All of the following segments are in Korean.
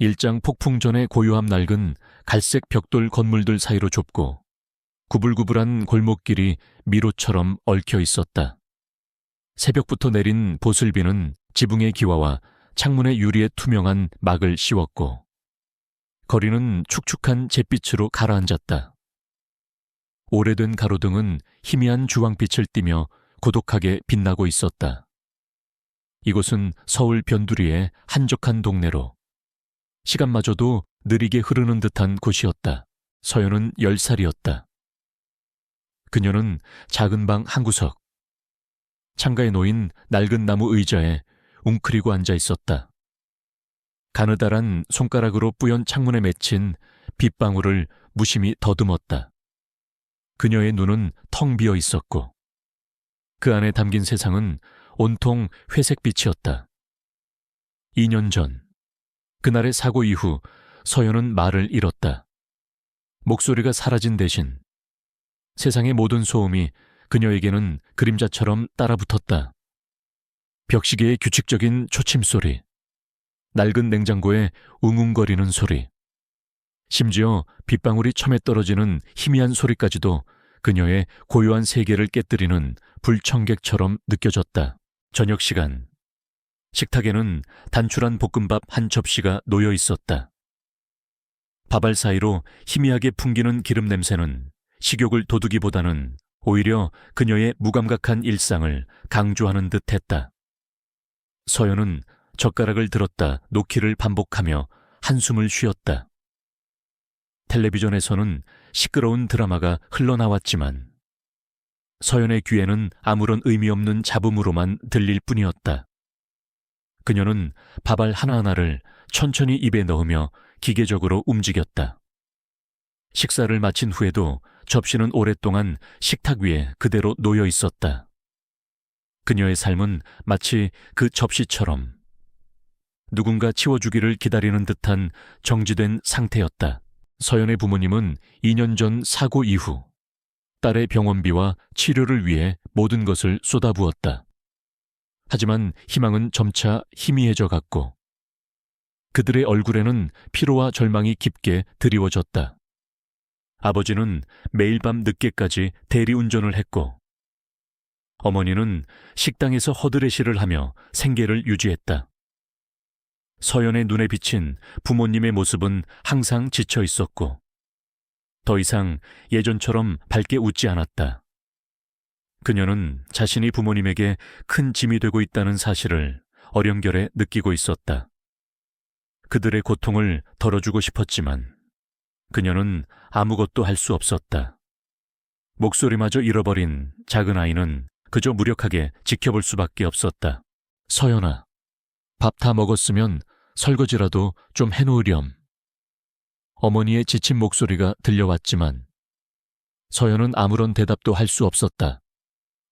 일장 폭풍 전의 고요함 낡은 갈색 벽돌 건물들 사이로 좁고 구불구불한 골목길이 미로처럼 얽혀 있었다. 새벽부터 내린 보슬비는 지붕의 기와와 창문의 유리에 투명한 막을 씌웠고 거리는 축축한 잿빛으로 가라앉았다. 오래된 가로등은 희미한 주황빛을 띠며 고독하게 빛나고 있었다. 이곳은 서울 변두리의 한적한 동네로 시간마저도 느리게 흐르는 듯한 곳이었다. 서연은 10살이었다. 그녀는 작은 방 한 구석, 창가에 놓인 낡은 나무 의자에 웅크리고 앉아 있었다. 가느다란 손가락으로 뿌연 창문에 맺힌 빗방울을 무심히 더듬었다. 그녀의 눈은 텅 비어 있었고 그 안에 담긴 세상은 온통 회색빛이었다. 2년 전, 그날의 사고 이후 서연은 말을 잃었다. 목소리가 사라진 대신 세상의 모든 소음이 그녀에게는 그림자처럼 따라붙었다. 벽시계의 규칙적인 초침소리, 낡은 냉장고의 웅웅거리는 소리, 심지어 빗방울이 처에 떨어지는 희미한 소리까지도 그녀의 고요한 세계를 깨뜨리는 불청객처럼 느껴졌다. 저녁 시간, 식탁에는 단출한 볶음밥 한 접시가 놓여 있었다. 밥알 사이로 희미하게 풍기는 기름 냄새는 식욕을 돋우기보다는 오히려 그녀의 무감각한 일상을 강조하는 듯 했다. 서연은 젓가락을 들었다 놓기를 반복하며 한숨을 쉬었다. 텔레비전에서는 시끄러운 드라마가 흘러나왔지만 서연의 귀에는 아무런 의미 없는 잡음으로만 들릴 뿐이었다. 그녀는 밥알 하나하나를 천천히 입에 넣으며 기계적으로 움직였다. 식사를 마친 후에도 접시는 오랫동안 식탁 위에 그대로 놓여 있었다. 그녀의 삶은 마치 그 접시처럼 누군가 치워주기를 기다리는 듯한 정지된 상태였다. 서연의 부모님은 2년 전 사고 이후 딸의 병원비와 치료를 위해 모든 것을 쏟아부었다. 하지만 희망은 점차 희미해져 갔고 그들의 얼굴에는 피로와 절망이 깊게 드리워졌다. 아버지는 매일 밤 늦게까지 대리운전을 했고 어머니는 식당에서 허드레시를 하며 생계를 유지했다. 서연의 눈에 비친 부모님의 모습은 항상 지쳐 있었고 더 이상 예전처럼 밝게 웃지 않았다. 그녀는 자신이 부모님에게 큰 짐이 되고 있다는 사실을 어렴결에 느끼고 있었다. 그들의 고통을 덜어주고 싶었지만 그녀는 아무것도 할 수 없었다. 목소리마저 잃어버린 작은 아이는 그저 무력하게 지켜볼 수밖에 없었다. 서연아, 밥 다 먹었으면 설거지라도 좀 해놓으렴. 어머니의 지친 목소리가 들려왔지만 서연은 아무런 대답도 할 수 없었다.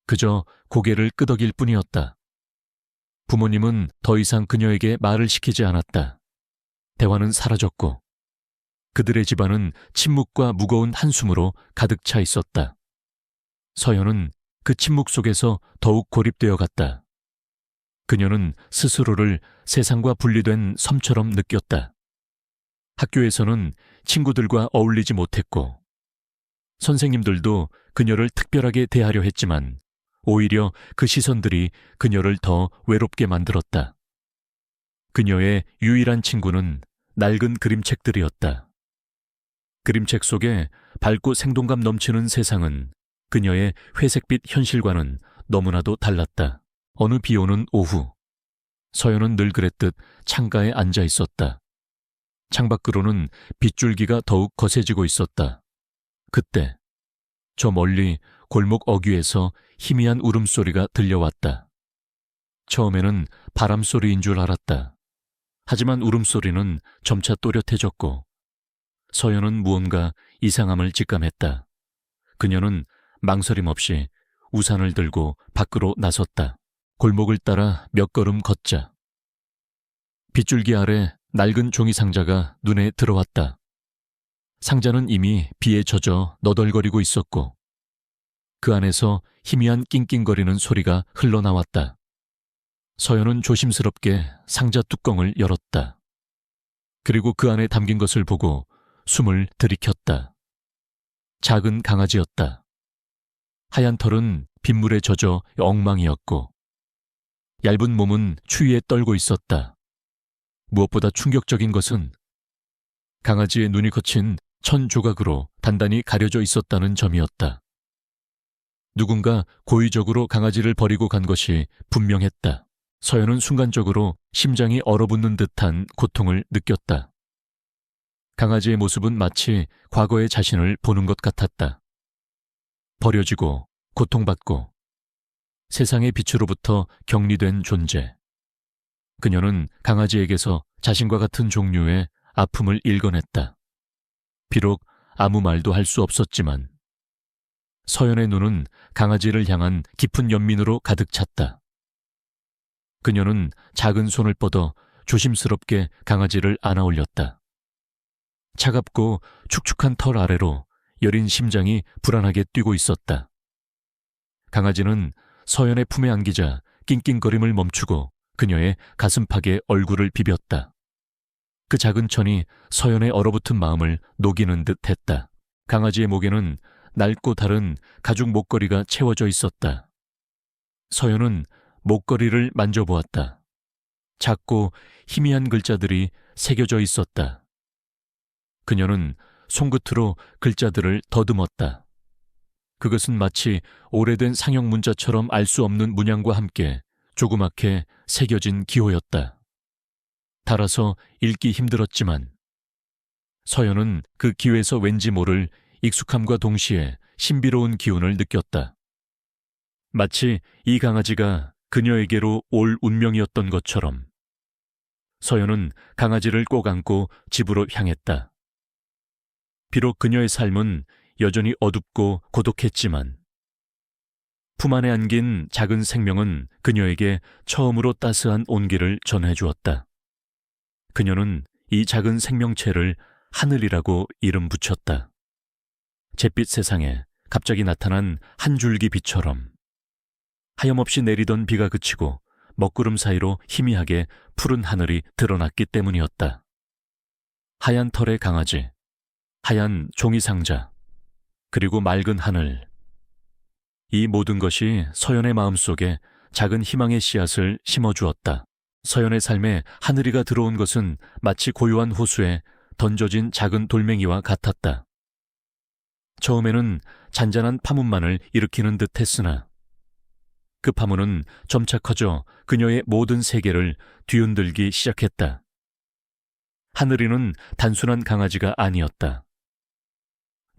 그저 고개를 끄덕일 뿐이었다. 부모님은 더 이상 그녀에게 말을 시키지 않았다. 대화는 사라졌고 그들의 집안은 침묵과 무거운 한숨으로 가득 차 있었다. 서연은 그 침묵 속에서 더욱 고립되어 갔다. 그녀는 스스로를 세상과 분리된 섬처럼 느꼈다. 학교에서는 친구들과 어울리지 못했고 선생님들도 그녀를 특별하게 대하려 했지만 오히려 그 시선들이 그녀를 더 외롭게 만들었다. 그녀의 유일한 친구는 낡은 그림책들이었다. 그림책 속에 밝고 생동감 넘치는 세상은 그녀의 회색빛 현실과는 너무나도 달랐다. 어느 비 오는 오후, 서연은 늘 그랬듯 창가에 앉아 있었다. 창밖으로는 빗줄기가 더욱 거세지고 있었다. 그때 저 멀리 골목 어귀에서 희미한 울음소리가 들려왔다. 처음에는 바람소리인 줄 알았다. 하지만 울음소리는 점차 또렷해졌고 서연은 무언가 이상함을 직감했다. 그녀는 망설임 없이 우산을 들고 밖으로 나섰다. 골목을 따라 몇 걸음 걷자 빗줄기 아래 낡은 종이 상자가 눈에 들어왔다. 상자는 이미 비에 젖어 너덜거리고 있었고 그 안에서 희미한 낑낑거리는 소리가 흘러나왔다. 서연은 조심스럽게 상자 뚜껑을 열었다. 그리고 그 안에 담긴 것을 보고 숨을 들이켰다. 작은 강아지였다. 하얀 털은 빗물에 젖어 엉망이었고 얇은 몸은 추위에 떨고 있었다. 무엇보다 충격적인 것은 강아지의 눈이 거친 천 조각으로 단단히 가려져 있었다는 점이었다. 누군가 고의적으로 강아지를 버리고 간 것이 분명했다. 서연은 순간적으로 심장이 얼어붙는 듯한 고통을 느꼈다. 강아지의 모습은 마치 과거의 자신을 보는 것 같았다. 버려지고 고통받고 세상의 빛으로부터 격리된 존재. 그녀는 강아지에게서 자신과 같은 종류의 아픔을 읽어냈다. 비록 아무 말도 할 수 없었지만 서연의 눈은 강아지를 향한 깊은 연민으로 가득 찼다. 그녀는 작은 손을 뻗어 조심스럽게 강아지를 안아 올렸다. 차갑고 축축한 털 아래로 여린 심장이 불안하게 뛰고 있었다. 강아지는 서연의 품에 안기자 낑낑거림을 멈추고 그녀의 가슴팍에 얼굴을 비볐다. 그 작은 천이 서연의 얼어붙은 마음을 녹이는 듯 했다. 강아지의 목에는 낡고 다른 가죽 목걸이가 채워져 있었다. 서연은 목걸이를 만져보았다. 작고 희미한 글자들이 새겨져 있었다. 그녀는 손끝으로 글자들을 더듬었다. 그것은 마치 오래된 상형 문자처럼 알 수 없는 문양과 함께 조그맣게 새겨진 기호였다. 달아서 읽기 힘들었지만 서연은 그 기호에서 왠지 모를 익숙함과 동시에 신비로운 기운을 느꼈다. 마치 이 강아지가 그녀에게로 올 운명이었던 것처럼. 서연은 강아지를 꼭 안고 집으로 향했다. 비록 그녀의 삶은 여전히 어둡고 고독했지만 품 안에 안긴 작은 생명은 그녀에게 처음으로 따스한 온기를 전해주었다. 그녀는 이 작은 생명체를 하늘이라고 이름 붙였다. 잿빛 세상에 갑자기 나타난 한 줄기 빛처럼 하염없이 내리던 비가 그치고 먹구름 사이로 희미하게 푸른 하늘이 드러났기 때문이었다. 하얀 털의 강아지, 하얀 종이 상자, 그리고 맑은 하늘. 이 모든 것이 서연의 마음속에 작은 희망의 씨앗을 심어주었다. 서연의 삶에 하늘이가 들어온 것은 마치 고요한 호수에 던져진 작은 돌멩이와 같았다. 처음에는 잔잔한 파문만을 일으키는 듯 했으나 그 파문은 점차 커져 그녀의 모든 세계를 뒤흔들기 시작했다. 하늘이는 단순한 강아지가 아니었다.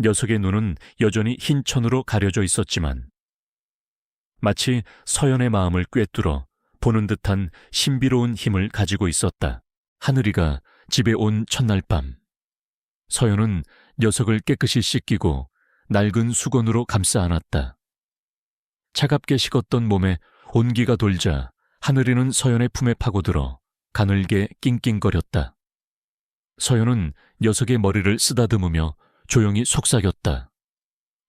녀석의 눈은 여전히 흰 천으로 가려져 있었지만 마치 서연의 마음을 꿰뚫어 보는 듯한 신비로운 힘을 가지고 있었다. 하늘이가 집에 온 첫날 밤, 서연은 녀석을 깨끗이 씻기고 낡은 수건으로 감싸 안았다. 차갑게 식었던 몸에 온기가 돌자 하늘이는 서연의 품에 파고들어 가늘게 낑낑거렸다. 서연은 녀석의 머리를 쓰다듬으며 조용히 속삭였다.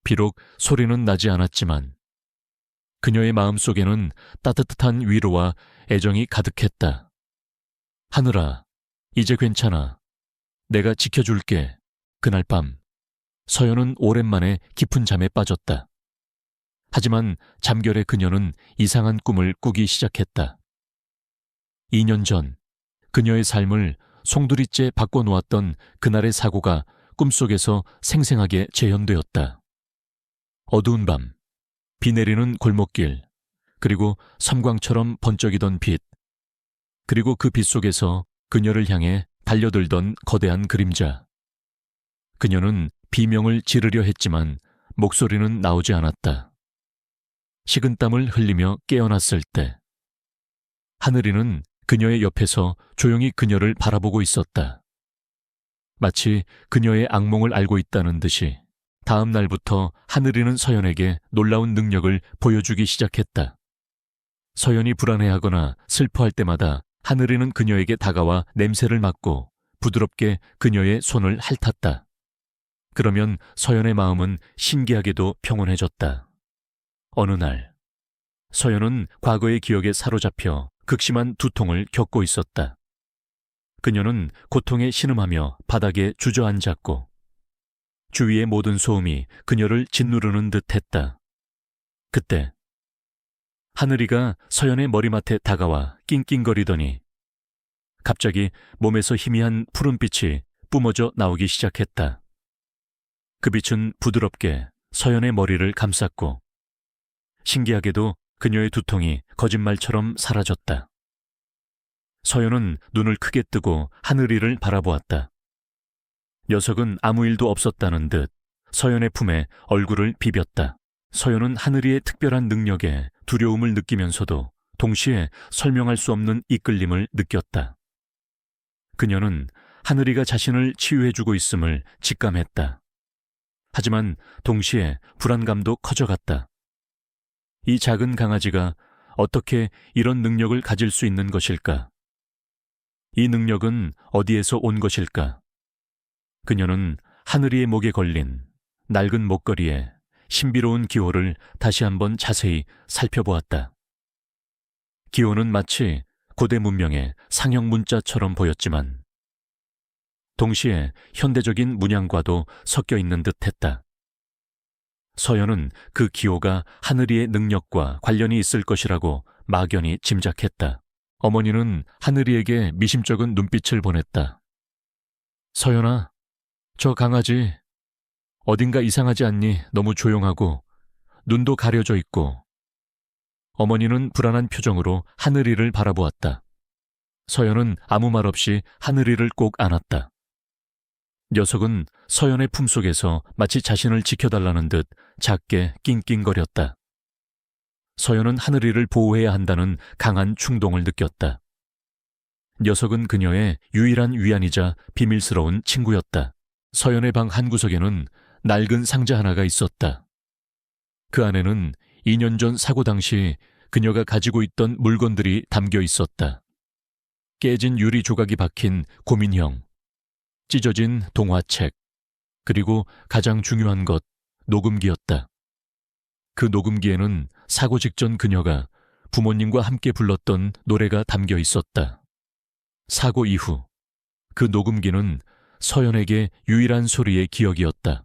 비록 소리는 나지 않았지만 그녀의 마음속에는 따뜻한 위로와 애정이 가득했다. 하늘아, 이제 괜찮아. 내가 지켜줄게. 그날 밤 서연은 오랜만에 깊은 잠에 빠졌다. 하지만 잠결에 그녀는 이상한 꿈을 꾸기 시작했다. 2년 전 그녀의 삶을 송두리째 바꿔놓았던 그날의 사고가 꿈속에서 생생하게 재현되었다. 어두운 밤, 비 내리는 골목길, 그리고 섬광처럼 번쩍이던 빛, 그리고 그 빛 속에서 그녀를 향해 달려들던 거대한 그림자. 그녀는 비명을 지르려 했지만 목소리는 나오지 않았다. 식은땀을 흘리며 깨어났을 때 하늘이는 그녀의 옆에서 조용히 그녀를 바라보고 있었다. 마치 그녀의 악몽을 알고 있다는 듯이. 다음 날부터 하늘이는 서연에게 놀라운 능력을 보여주기 시작했다. 서연이 불안해하거나 슬퍼할 때마다 하늘이는 그녀에게 다가와 냄새를 맡고 부드럽게 그녀의 손을 핥았다. 그러면 서연의 마음은 신기하게도 평온해졌다. 어느 날 서연은 과거의 기억에 사로잡혀 극심한 두통을 겪고 있었다. 그녀는 고통에 신음하며 바닥에 주저앉았고 주위의 모든 소음이 그녀를 짓누르는 듯했다. 그때 하늘이가 서연의 머리맡에 다가와 낑낑거리더니 갑자기 몸에서 희미한 푸른빛이 뿜어져 나오기 시작했다. 그 빛은 부드럽게 서연의 머리를 감쌌고 신기하게도 그녀의 두통이 거짓말처럼 사라졌다. 서연은 눈을 크게 뜨고 하늘이를 바라보았다. 녀석은 아무 일도 없었다는 듯 서연의 품에 얼굴을 비볐다. 서연은 하늘이의 특별한 능력에 두려움을 느끼면서도 동시에 설명할 수 없는 이끌림을 느꼈다. 그녀는 하늘이가 자신을 치유해주고 있음을 직감했다. 하지만 동시에 불안감도 커져갔다. 이 작은 강아지가 어떻게 이런 능력을 가질 수 있는 것일까? 이 능력은 어디에서 온 것일까? 그녀는 하늘이의 목에 걸린 낡은 목걸이에 신비로운 기호를 다시 한번 자세히 살펴보았다. 기호는 마치 고대 문명의 상형 문자처럼 보였지만 동시에 현대적인 문양과도 섞여 있는 듯했다. 서연은 그 기호가 하늘이의 능력과 관련이 있을 것이라고 막연히 짐작했다. 어머니는 하늘이에게 미심쩍은 눈빛을 보냈다. 서연아, 저 강아지 어딘가 이상하지 않니? 너무 조용하고 눈도 가려져 있고. 어머니는 불안한 표정으로 하늘이를 바라보았다. 서연은 아무 말 없이 하늘이를 꼭 안았다. 녀석은 서연의 품속에서 마치 자신을 지켜달라는 듯 작게 낑낑거렸다. 서연은 하늘이를 보호해야 한다는 강한 충동을 느꼈다. 녀석은 그녀의 유일한 위안이자 비밀스러운 친구였다. 서연의 방 한구석에는 낡은 상자 하나가 있었다. 그 안에는 2년 전 사고 당시 그녀가 가지고 있던 물건들이 담겨 있었다. 깨진 유리 조각이 박힌 고민형, 찢어진 동화책, 그리고 가장 중요한 것, 녹음기였다. 그 녹음기에는 사고 직전 그녀가 부모님과 함께 불렀던 노래가 담겨 있었다. 사고 이후 그 녹음기는 서연에게 유일한 소리의 기억이었다.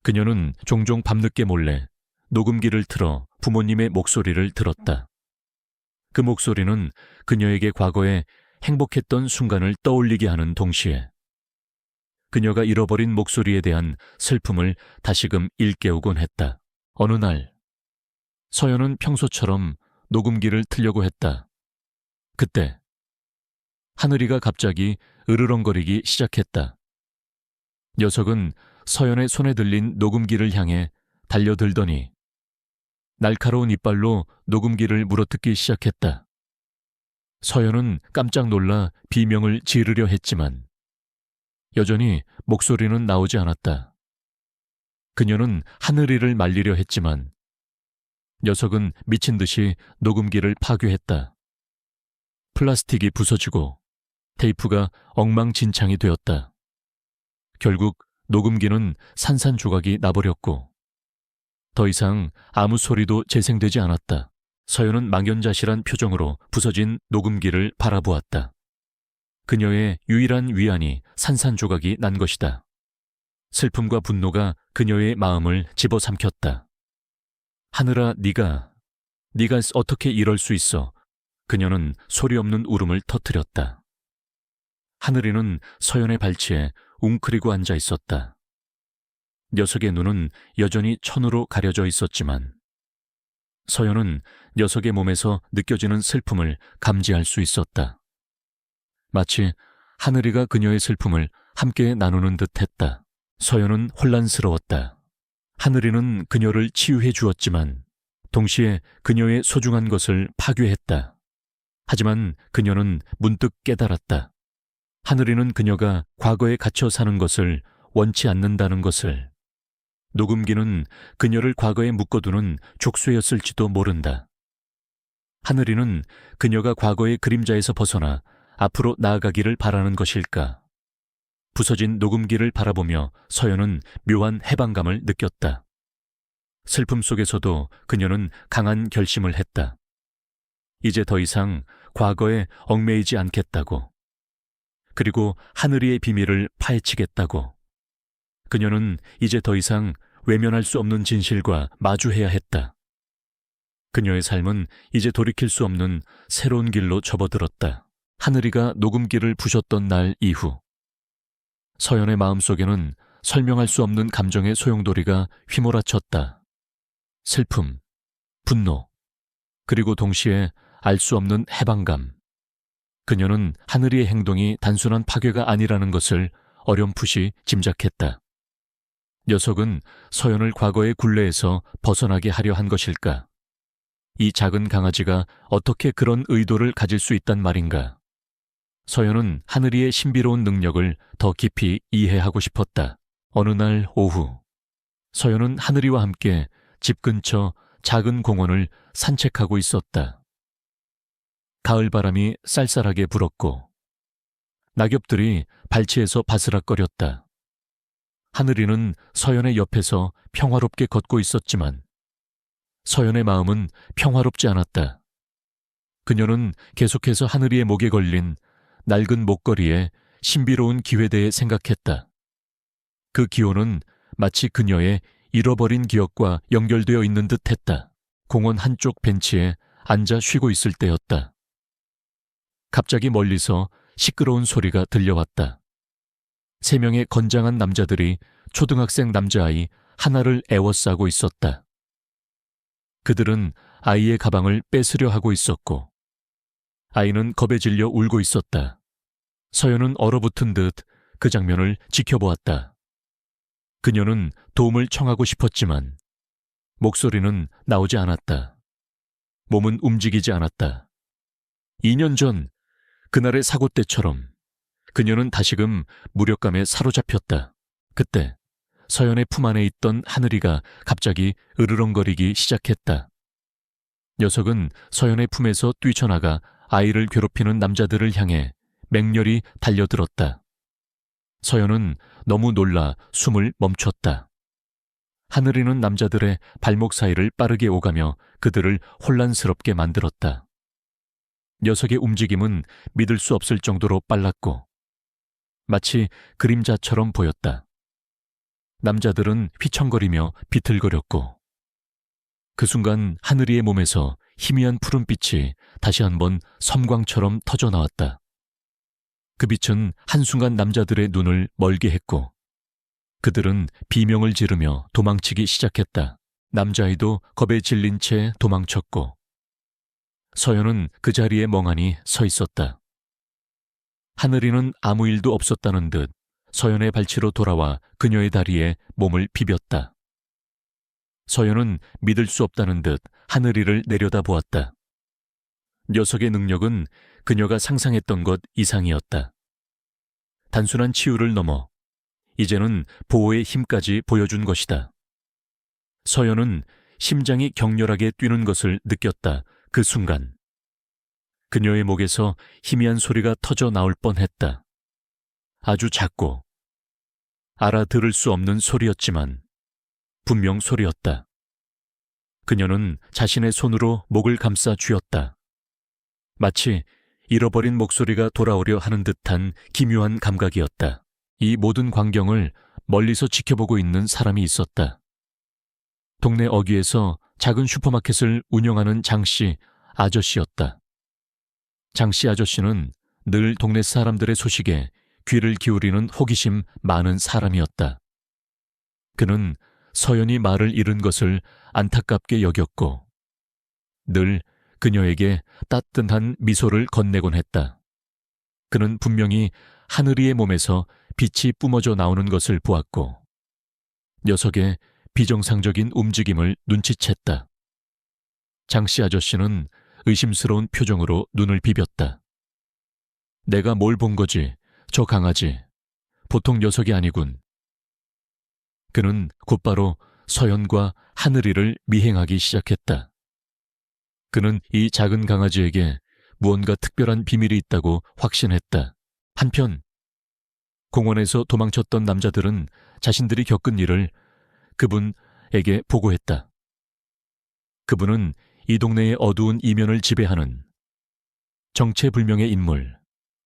그녀는 종종 밤늦게 몰래 녹음기를 틀어 부모님의 목소리를 들었다. 그 목소리는 그녀에게 과거에 행복했던 순간을 떠올리게 하는 동시에 그녀가 잃어버린 목소리에 대한 슬픔을 다시금 일깨우곤 했다. 어느 날 서연은 평소처럼 녹음기를 틀려고 했다. 그때 하늘이가 갑자기 으르렁거리기 시작했다. 녀석은 서연의 손에 들린 녹음기를 향해 달려들더니 날카로운 이빨로 녹음기를 물어뜯기 시작했다. 서연은 깜짝 놀라 비명을 지르려 했지만 여전히 목소리는 나오지 않았다. 그녀는 하늘이를 말리려 했지만 녀석은 미친 듯이 녹음기를 파괴했다. 플라스틱이 부서지고 테이프가 엉망진창이 되었다. 결국 녹음기는 산산조각이 나버렸고 더 이상 아무 소리도 재생되지 않았다. 서연은 망연자실한 표정으로 부서진 녹음기를 바라보았다. 그녀의 유일한 위안이 산산조각이 난 것이다. 슬픔과 분노가 그녀의 마음을 집어삼켰다. 하늘아, 네가 어떻게 이럴 수 있어? 그녀는 소리 없는 울음을 터뜨렸다. 하늘이는 서연의 발치에 웅크리고 앉아 있었다. 녀석의 눈은 여전히 천으로 가려져 있었지만 서연은 녀석의 몸에서 느껴지는 슬픔을 감지할 수 있었다. 마치 하늘이가 그녀의 슬픔을 함께 나누는 듯했다. 서연은 혼란스러웠다. 하늘이는 그녀를 치유해 주었지만 동시에 그녀의 소중한 것을 파괴했다. 하지만 그녀는 문득 깨달았다. 하늘이는 그녀가 과거에 갇혀 사는 것을 원치 않는다는 것을. 녹음기는 그녀를 과거에 묶어두는 족쇄였을지도 모른다. 하늘이는 그녀가 과거의 그림자에서 벗어나 앞으로 나아가기를 바라는 것일까? 부서진 녹음기를 바라보며 서연은 묘한 해방감을 느꼈다. 슬픔 속에서도 그녀는 강한 결심을 했다. 이제 더 이상 과거에 얽매이지 않겠다고. 그리고 하늘이의 비밀을 파헤치겠다고. 그녀는 이제 더 이상 외면할 수 없는 진실과 마주해야 했다. 그녀의 삶은 이제 돌이킬 수 없는 새로운 길로 접어들었다. 하늘이가 녹음기를 부셨던 날 이후 서연의 마음속에는 설명할 수 없는 감정의 소용돌이가 휘몰아쳤다. 슬픔, 분노, 그리고 동시에 알 수 없는 해방감. 그녀는 하늘이의 행동이 단순한 파괴가 아니라는 것을 어렴풋이 짐작했다. 녀석은 서연을 과거의 굴레에서 벗어나게 하려 한 것일까? 이 작은 강아지가 어떻게 그런 의도를 가질 수 있단 말인가? 서연은 하늘이의 신비로운 능력을 더 깊이 이해하고 싶었다. 어느 날 오후, 서연은 하늘이와 함께 집 근처 작은 공원을 산책하고 있었다. 가을바람이 쌀쌀하게 불었고 낙엽들이 발치에서 바스락거렸다. 하늘이는 서연의 옆에서 평화롭게 걷고 있었지만 서연의 마음은 평화롭지 않았다. 그녀는 계속해서 하늘이의 목에 걸린 낡은 목걸이에 신비로운 기회대에 생각했다. 그 기호는 마치 그녀의 잃어버린 기억과 연결되어 있는 듯 했다. 공원 한쪽 벤치에 앉아 쉬고 있을 때였다. 갑자기 멀리서 시끄러운 소리가 들려왔다. 3명의 건장한 남자들이 초등학생 남자아이 하나를 애워싸고 있었다. 그들은 아이의 가방을 뺏으려 하고 있었고 아이는 겁에 질려 울고 있었다. 서연은 얼어붙은 듯 그 장면을 지켜보았다. 그녀는 도움을 청하고 싶었지만 목소리는 나오지 않았다. 몸은 움직이지 않았다. 2년 전 그날의 사고 때처럼 그녀는 다시금 무력감에 사로잡혔다. 그때 서연의 품 안에 있던 하늘이가 갑자기 으르렁거리기 시작했다. 녀석은 서연의 품에서 뛰쳐나가 아이를 괴롭히는 남자들을 향해 맹렬히 달려들었다. 서연은 너무 놀라 숨을 멈췄다. 하늘이는 남자들의 발목 사이를 빠르게 오가며 그들을 혼란스럽게 만들었다. 녀석의 움직임은 믿을 수 없을 정도로 빨랐고 마치 그림자처럼 보였다. 남자들은 휘청거리며 비틀거렸고 그 순간 하늘이의 몸에서 희미한 푸른빛이 다시 한번 섬광처럼 터져나왔다. 그 빛은 한순간 남자들의 눈을 멀게 했고 그들은 비명을 지르며 도망치기 시작했다. 남자아이도 겁에 질린 채 도망쳤고 서연은 그 자리에 멍하니 서 있었다. 하늘이는 아무 일도 없었다는 듯 서연의 발치로 돌아와 그녀의 다리에 몸을 비볐다. 서연은 믿을 수 없다는 듯 하늘이를 내려다보았다. 녀석의 능력은 그녀가 상상했던 것 이상이었다. 단순한 치유를 넘어 이제는 보호의 힘까지 보여준 것이다. 서연은 심장이 격렬하게 뛰는 것을 느꼈다. 그 순간 그녀의 목에서 희미한 소리가 터져 나올 뻔했다. 아주 작고 알아들을 수 없는 소리였지만 분명 소리였다. 그녀는 자신의 손으로 목을 감싸 쥐었다. 마치 잃어버린 목소리가 돌아오려 하는 듯한 기묘한 감각이었다. 이 모든 광경을 멀리서 지켜보고 있는 사람이 있었다. 동네 어귀에서 작은 슈퍼마켓을 운영하는 장씨 아저씨였다. 장씨 아저씨는 늘 동네 사람들의 소식에 귀를 기울이는 호기심 많은 사람이었다. 그는 서연이 말을 잃은 것을 안타깝게 여겼고 늘 그녀에게 따뜻한 미소를 건네곤 했다. 그는 분명히 하늘이의 몸에서 빛이 뿜어져 나오는 것을 보았고 녀석의 비정상적인 움직임을 눈치챘다. 장씨 아저씨는 의심스러운 표정으로 눈을 비볐다. 내가 뭘 본 거지? 저 강아지. 보통 녀석이 아니군. 그는 곧바로 서연과 하늘이를 미행하기 시작했다. 그는 이 작은 강아지에게 무언가 특별한 비밀이 있다고 확신했다. 한편 공원에서 도망쳤던 남자들은 자신들이 겪은 일을 그분에게 보고했다. 그분은 이 동네의 어두운 이면을 지배하는 정체불명의 인물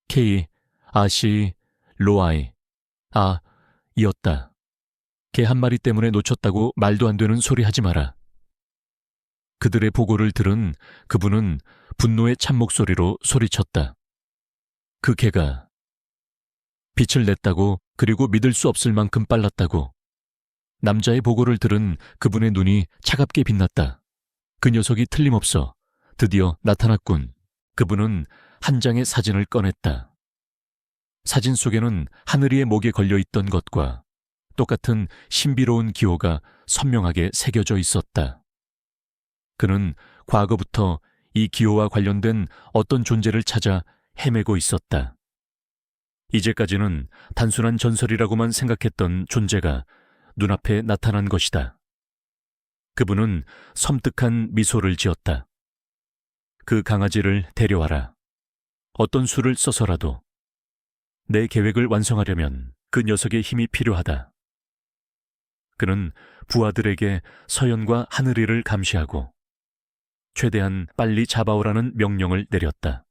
K 아시, 로아이, 이었다. 개 한 마리 때문에 놓쳤다고 말도 안 되는 소리 하지 마라. 그들의 보고를 들은 그분은 분노의 찬목소리로 소리쳤다. 그 개가 빛을 냈다고, 그리고 믿을 수 없을 만큼 빨랐다고. 남자의 보고를 들은 그분의 눈이 차갑게 빛났다. 그 녀석이 틀림없어 드디어 나타났군. 그분은 한 장의 사진을 꺼냈다. 사진 속에는 하늘이의 목에 걸려있던 것과 똑같은 신비로운 기호가 선명하게 새겨져 있었다. 그는 과거부터 이 기호와 관련된 어떤 존재를 찾아 헤매고 있었다. 이제까지는 단순한 전설이라고만 생각했던 존재가 눈앞에 나타난 것이다. 그분은 섬뜩한 미소를 지었다. 그 강아지를 데려와라. 어떤 수를 써서라도. 내 계획을 완성하려면 그 녀석의 힘이 필요하다. 그는 부하들에게 서연과 하늘이를 감시하고 최대한 빨리 잡아오라는 명령을 내렸다.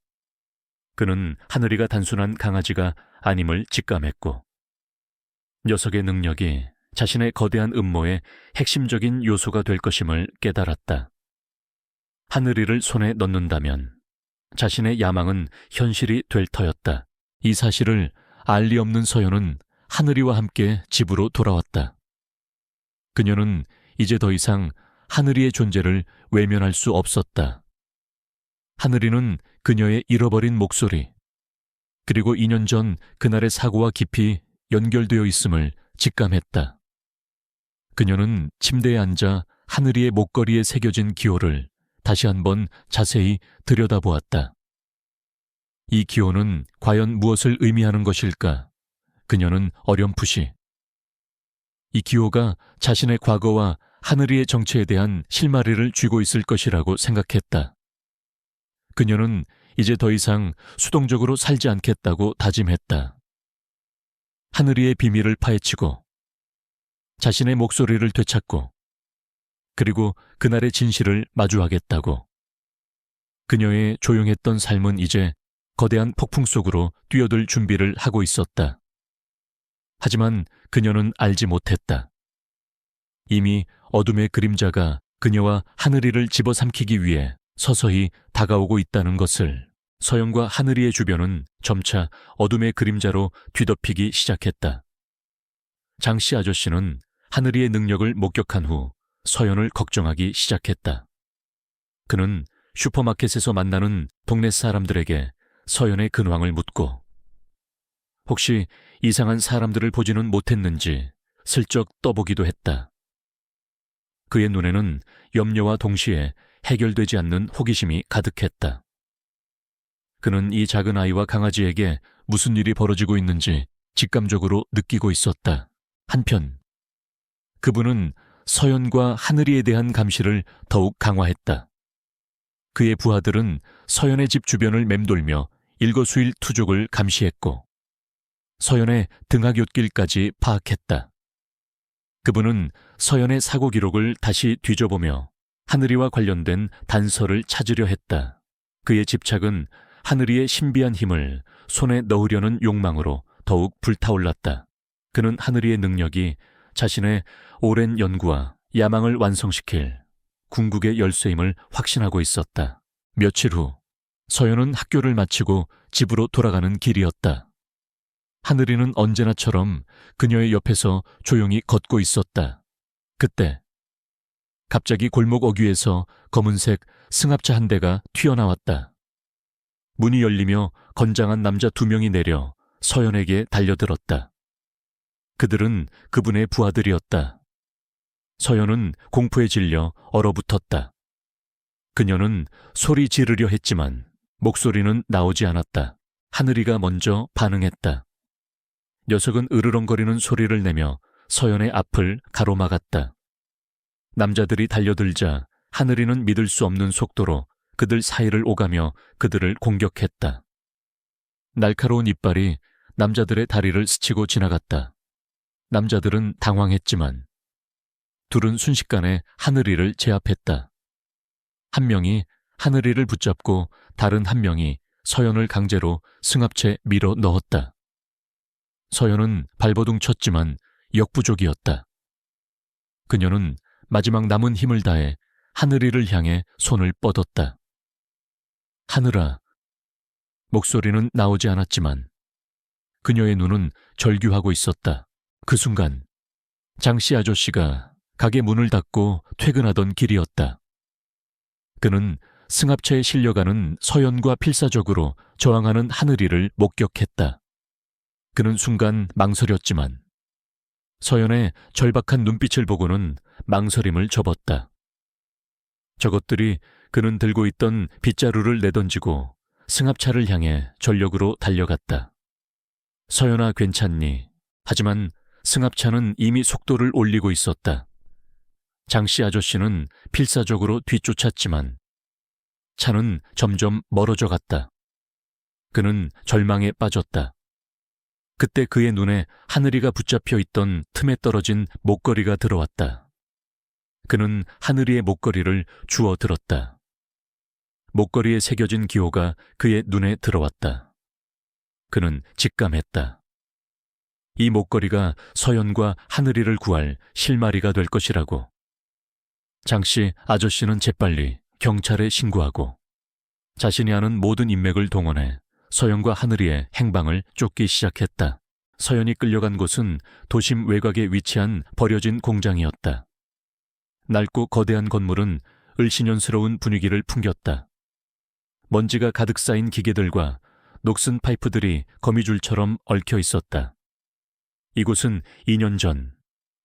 그는 하늘이가 단순한 강아지가 아님을 직감했고 녀석의 능력이 자신의 거대한 음모의 핵심적인 요소가 될 것임을 깨달았다. 하늘이를 손에 넣는다면 자신의 야망은 현실이 될 터였다. 이 사실을 알 리 없는 서연은 하늘이와 함께 집으로 돌아왔다. 그녀는 이제 더 이상 하늘이의 존재를 외면할 수 없었다. 하늘이는 그녀의 잃어버린 목소리, 그리고 2년 전 그날의 사고와 깊이 연결되어 있음을 직감했다. 그녀는 침대에 앉아 하늘이의 목걸이에 새겨진 기호를 다시 한번 자세히 들여다보았다. 이 기호는 과연 무엇을 의미하는 것일까? 그녀는 어렴풋이 이 기호가 자신의 과거와 하늘이의 정체에 대한 실마리를 쥐고 있을 것이라고 생각했다. 그녀는 이제 더 이상 수동적으로 살지 않겠다고 다짐했다. 하늘이의 비밀을 파헤치고 자신의 목소리를 되찾고 그리고 그날의 진실을 마주하겠다고. 그녀의 조용했던 삶은 이제 거대한 폭풍 속으로 뛰어들 준비를 하고 있었다. 하지만 그녀는 알지 못했다. 이미 어둠의 그림자가 그녀와 하늘이를 집어삼키기 위해 서서히 다가오고 있다는 것을. 서연과 하늘이의 주변은 점차 어둠의 그림자로 뒤덮이기 시작했다. 장씨 아저씨는 하늘이의 능력을 목격한 후 서연을 걱정하기 시작했다. 그는 슈퍼마켓에서 만나는 동네 사람들에게 서연의 근황을 묻고 혹시 이상한 사람들을 보지는 못했는지 슬쩍 떠보기도 했다. 그의 눈에는 염려와 동시에 해결되지 않는 호기심이 가득했다. 그는 이 작은 아이와 강아지에게 무슨 일이 벌어지고 있는지 직감적으로 느끼고 있었다. 한편 그분은 서연과 하늘이에 대한 감시를 더욱 강화했다. 그의 부하들은 서연의 집 주변을 맴돌며 일거수일투족을 감시했고 서연의 등하굣길까지 파악했다. 그분은 서연의 사고 기록을 다시 뒤져보며 하늘이와 관련된 단서를 찾으려 했다. 그의 집착은 하늘이의 신비한 힘을 손에 넣으려는 욕망으로 더욱 불타올랐다. 그는 하늘이의 능력이 자신의 오랜 연구와 야망을 완성시킬 궁극의 열쇠임을 확신하고 있었다. 며칠 후 서연은 학교를 마치고 집으로 돌아가는 길이었다. 하늘이는 언제나처럼 그녀의 옆에서 조용히 걷고 있었다. 그때 갑자기 골목 어귀에서 검은색 승합차 한 대가 튀어나왔다. 문이 열리며 건장한 남자 2명이 내려 서연에게 달려들었다. 그들은 그분의 부하들이었다. 서연은 공포에 질려 얼어붙었다. 그녀는 소리 지르려 했지만 목소리는 나오지 않았다. 하늘이가 먼저 반응했다. 녀석은 으르렁거리는 소리를 내며 서연의 앞을 가로막았다. 남자들이 달려들자 하늘이는 믿을 수 없는 속도로 그들 사이를 오가며 그들을 공격했다. 날카로운 이빨이 남자들의 다리를 스치고 지나갔다. 남자들은 당황했지만 둘은 순식간에 하늘이를 제압했다. 한 명이 하늘이를 붙잡고 다른 한 명이 서연을 강제로 승합차에 밀어 넣었다. 서연은 발버둥 쳤지만 역부족이었다. 그녀는 마지막 남은 힘을 다해 하늘이를 향해 손을 뻗었다. 하늘아. 목소리는 나오지 않았지만 그녀의 눈은 절규하고 있었다. 그 순간 장씨 아저씨가 가게 문을 닫고 퇴근하던 길이었다. 그는 승합차에 실려가는 서연과 필사적으로 저항하는 하늘이를 목격했다. 그는 순간 망설였지만 서연의 절박한 눈빛을 보고는 망설임을 접었다. 저것들이 그는 들고 있던 빗자루를 내던지고 승합차를 향해 전력으로 달려갔다. 서연아, 괜찮니? 하지만 승합차는 이미 속도를 올리고 있었다. 장씨 아저씨는 필사적으로 뒤쫓았지만 차는 점점 멀어져 갔다. 그는 절망에 빠졌다. 그때 그의 눈에 하늘이가 붙잡혀 있던 틈에 떨어진 목걸이가 들어왔다. 그는 하늘이의 목걸이를 주워 들었다. 목걸이에 새겨진 기호가 그의 눈에 들어왔다. 그는 직감했다. 이 목걸이가 서연과 하늘이를 구할 실마리가 될 것이라고. 장씨 아저씨는 재빨리 경찰에 신고하고 자신이 아는 모든 인맥을 동원해 서연과 하늘이의 행방을 쫓기 시작했다. 서연이 끌려간 곳은 도심 외곽에 위치한 버려진 공장이었다. 낡고 거대한 건물은 을씨년스러운 분위기를 풍겼다. 먼지가 가득 쌓인 기계들과 녹슨 파이프들이 거미줄처럼 얽혀 있었다. 이곳은 2년 전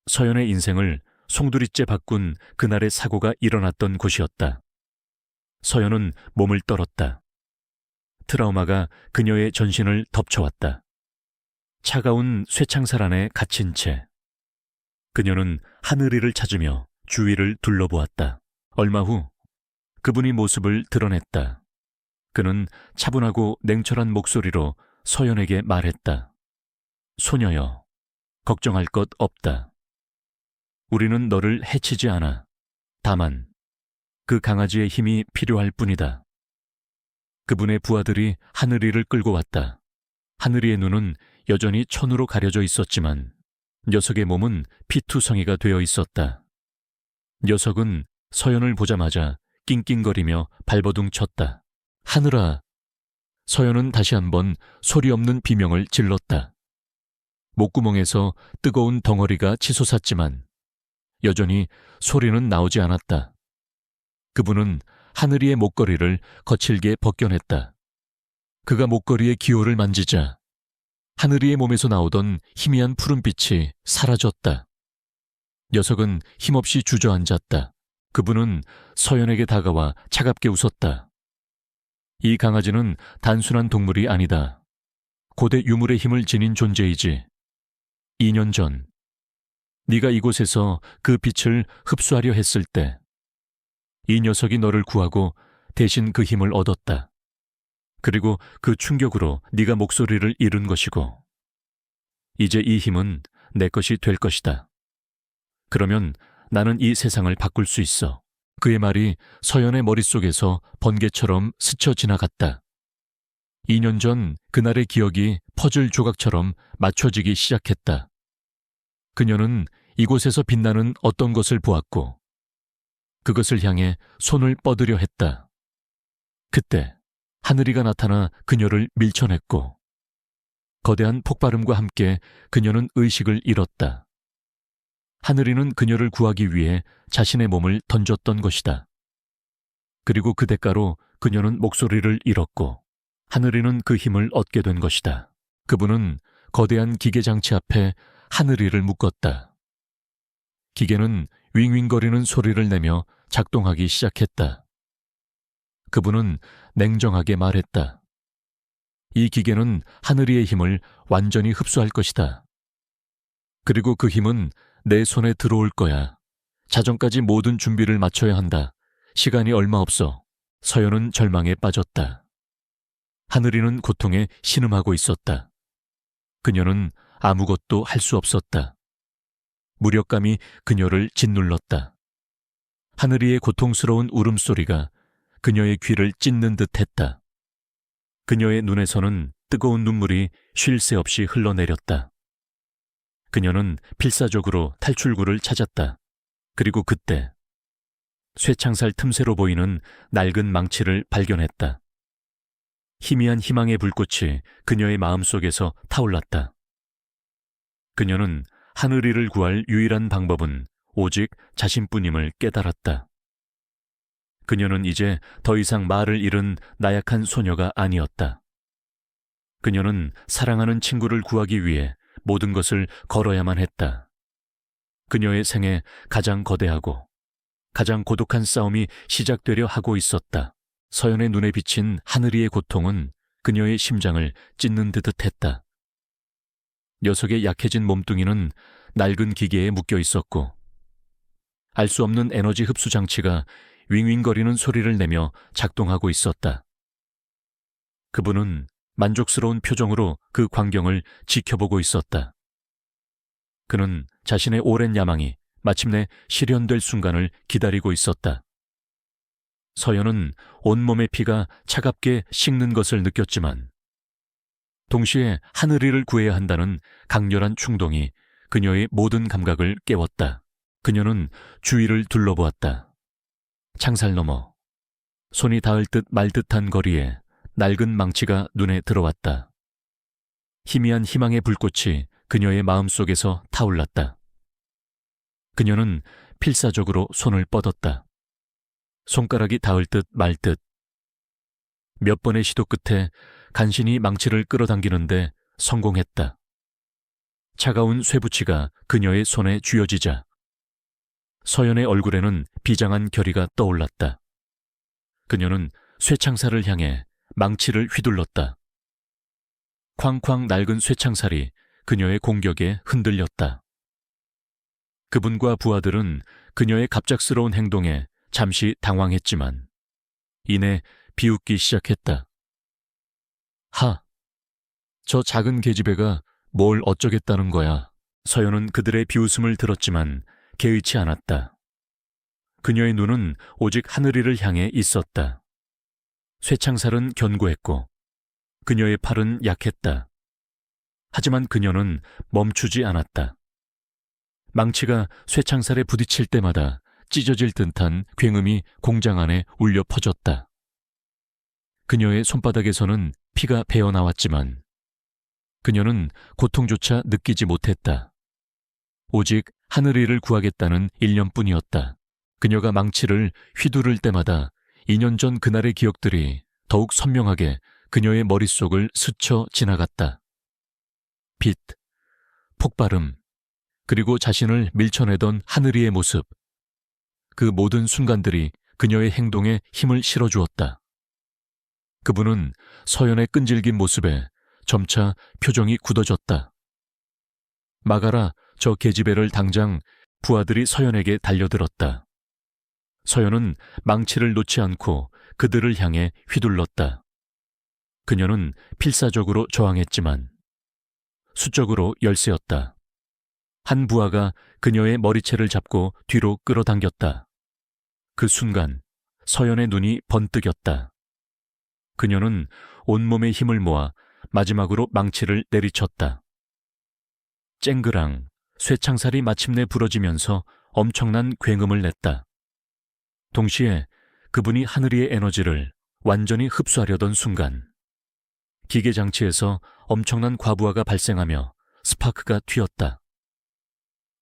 서연의 인생을 송두리째 바꾼 그날의 사고가 일어났던 곳이었다. 서연은 몸을 떨었다. 트라우마가 그녀의 전신을 덮쳐왔다. 차가운 쇠창살 안에 갇힌 채 그녀는 하늘이를 찾으며 주위를 둘러보았다. 얼마 후 그분이 모습을 드러냈다. 그는 차분하고 냉철한 목소리로 서연에게 말했다. 소녀여, 걱정할 것 없다. 우리는 너를 해치지 않아. 다만 그 강아지의 힘이 필요할 뿐이다. 그분의 부하들이 하늘이를 끌고 왔다. 하늘이의 눈은 여전히 천으로 가려져 있었지만 녀석의 몸은 피투성이가 되어 있었다. 녀석은 서연을 보자마자 낑낑거리며 발버둥 쳤다. 하늘아! 서연은 다시 한번 소리 없는 비명을 질렀다. 목구멍에서 뜨거운 덩어리가 치솟았지만 여전히 소리는 나오지 않았다. 그분은 하늘이의 목걸이를 거칠게 벗겨냈다. 그가 목걸이의 기호를 만지자 하늘이의 몸에서 나오던 희미한 푸른빛이 사라졌다. 녀석은 힘없이 주저앉았다. 그분은 서연에게 다가와 차갑게 웃었다. 이 강아지는 단순한 동물이 아니다. 고대 유물의 힘을 지닌 존재이지. 2년 전 네가 이곳에서 그 빛을 흡수하려 했을 때 이 녀석이 너를 구하고 대신 그 힘을 얻었다. 그리고 그 충격으로 네가 목소리를 잃은 것이고 이제 이 힘은 내 것이 될 것이다. 그러면 나는 이 세상을 바꿀 수 있어. 그의 말이 서연의 머릿속에서 번개처럼 스쳐 지나갔다. 2년 전 그날의 기억이 퍼즐 조각처럼 맞춰지기 시작했다. 그녀는 이곳에서 빛나는 어떤 것을 보았고 그것을 향해 손을 뻗으려 했다. 그때 하늘이가 나타나 그녀를 밀쳐냈고 거대한 폭발음과 함께 그녀는 의식을 잃었다. 하늘이는 그녀를 구하기 위해 자신의 몸을 던졌던 것이다. 그리고 그 대가로 그녀는 목소리를 잃었고 하늘이는 그 힘을 얻게 된 것이다. 그분은 거대한 기계장치 앞에 하늘이를 묶었다. 기계는 윙윙거리는 소리를 내며 작동하기 시작했다. 그분은 냉정하게 말했다. 이 기계는 하늘이의 힘을 완전히 흡수할 것이다. 그리고 그 힘은 내 손에 들어올 거야. 자정까지 모든 준비를 마쳐야 한다. 시간이 얼마 없어. 서연은 절망에 빠졌다. 하늘이는 고통에 신음하고 있었다. 그녀는 아무것도 할 수 없었다. 무력감이 그녀를 짓눌렀다. 하늘이의 고통스러운 울음소리가 그녀의 귀를 찢는 듯 했다. 그녀의 눈에서는 뜨거운 눈물이 쉴 새 없이 흘러내렸다. 그녀는 필사적으로 탈출구를 찾았다. 그리고 그때 쇠창살 틈새로 보이는 낡은 망치를 발견했다. 희미한 희망의 불꽃이 그녀의 마음속에서 타올랐다. 그녀는 하늘이를 구할 유일한 방법은 오직 자신뿐임을 깨달았다. 그녀는 이제 더 이상 말을 잃은 나약한 소녀가 아니었다. 그녀는 사랑하는 친구를 구하기 위해 모든 것을 걸어야만 했다. 그녀의 생에 가장 거대하고 가장 고독한 싸움이 시작되려 하고 있었다. 서연의 눈에 비친 하늘이의 고통은 그녀의 심장을 찢는 듯 했다. 녀석의 약해진 몸뚱이는 낡은 기계에 묶여 있었고 알 수 없는 에너지 흡수 장치가 윙윙거리는 소리를 내며 작동하고 있었다. 그분은 만족스러운 표정으로 그 광경을 지켜보고 있었다. 그는 자신의 오랜 야망이 마침내 실현될 순간을 기다리고 있었다. 서연은 온몸의 피가 차갑게 식는 것을 느꼈지만 동시에 하늘이를 구해야 한다는 강렬한 충동이 그녀의 모든 감각을 깨웠다. 그녀는 주위를 둘러보았다. 창살 너머 손이 닿을 듯 말 듯한 거리에 낡은 망치가 눈에 들어왔다. 희미한 희망의 불꽃이 그녀의 마음속에서 타올랐다. 그녀는 필사적으로 손을 뻗었다. 손가락이 닿을 듯 말 듯. 몇 번의 시도 끝에 간신히 망치를 끌어당기는데 성공했다. 차가운 쇠붙이가 그녀의 손에 쥐어지자 서연의 얼굴에는 비장한 결의가 떠올랐다. 그녀는 쇠창살을 향해 망치를 휘둘렀다. 쾅쾅 낡은 쇠창살이 그녀의 공격에 흔들렸다. 그분과 부하들은 그녀의 갑작스러운 행동에 잠시 당황했지만 이내 비웃기 시작했다. 저 작은 계집애가 뭘 어쩌겠다는 거야. 서연은 그들의 비웃음을 들었지만 개의치 않았다. 그녀의 눈은 오직 하늘이를 향해 있었다. 쇠창살은 견고했고 그녀의 팔은 약했다. 하지만 그녀는 멈추지 않았다. 망치가 쇠창살에 부딪힐 때마다 찢어질 듯한 굉음이 공장 안에 울려 퍼졌다. 그녀의 손바닥에서는 피가 배어나왔지만 그녀는 고통조차 느끼지 못했다. 오직 하늘이를 구하겠다는 일념뿐이었다. 그녀가 망치를 휘두를 때마다 2년 전 그날의 기억들이 더욱 선명하게 그녀의 머릿속을 스쳐 지나갔다. 빛, 폭발음, 그리고 자신을 밀쳐내던 하늘이의 모습. 그 모든 순간들이 그녀의 행동에 힘을 실어주었다. 그분은 서연의 끈질긴 모습에 점차 표정이 굳어졌다. 막아라, 저 계집애를 당장. 부하들이 서연에게 달려들었다. 서연은 망치를 놓지 않고 그들을 향해 휘둘렀다. 그녀는 필사적으로 저항했지만 수적으로 열세였다. 한 부하가 그녀의 머리채를 잡고 뒤로 끌어당겼다. 그 순간 서연의 눈이 번뜩였다. 그녀는 온몸의 힘을 모아 마지막으로 망치를 내리쳤다. 쨍그랑 쇠창살이 마침내 부러지면서 엄청난 굉음을 냈다. 동시에 그분이 하늘이의 에너지를 완전히 흡수하려던 순간 기계장치에서 엄청난 과부하가 발생하며 스파크가 튀었다.